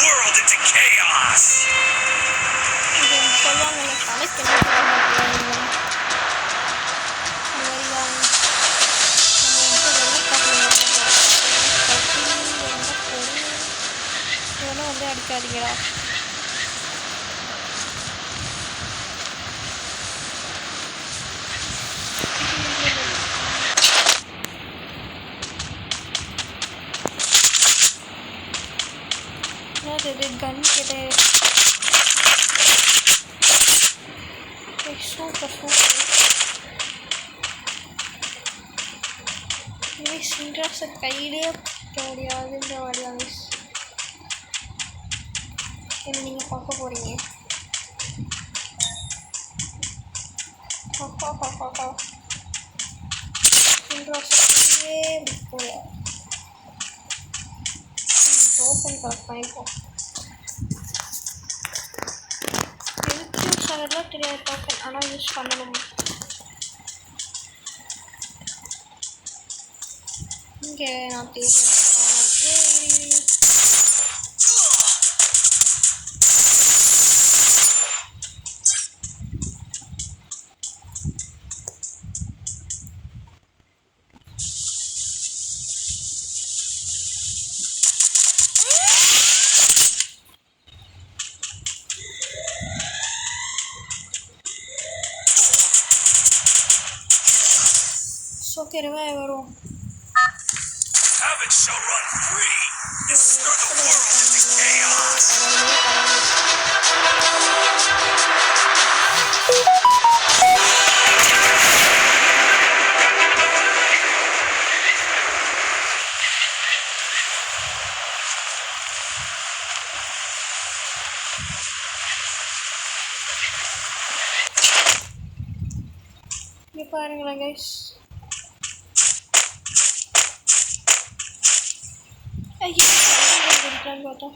world into chaos. இது சொல்லுவாங்கல்ல கலைக்கு வந்து அடிக்காதீங்களா இது கன் கிட்ட சூப்பர் சின்ராஸை கையிலே பிடிக்க முடியாதுன்ற மாதிரிதான் மிஸ் என்ன நீங்கள் பார்க்க போகிறீங்க சின்ராஸை கையிலே பிடிக்க முடியாது ஓப்பன் கலெக்ட் பண்ணிப்போம் எனக்கு யூஸ் ஆகிறதுலாம் தெரியாது டோக்கன் ஆனால் யூஸ் பண்ணணும் இங்கே நான் தேடுறேன் ஓகே ரிவைவ் வரும் Savage shall run free. Destroy the world into chaos. இங்கே பாருங்களேன் கைஸ் ஐயோ பார்த்தா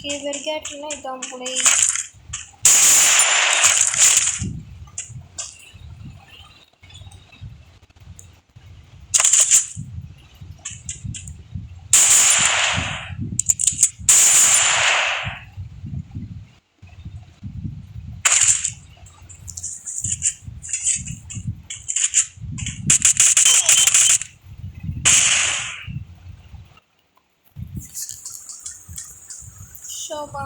பெருகாட்டினா இதான் போலே Soba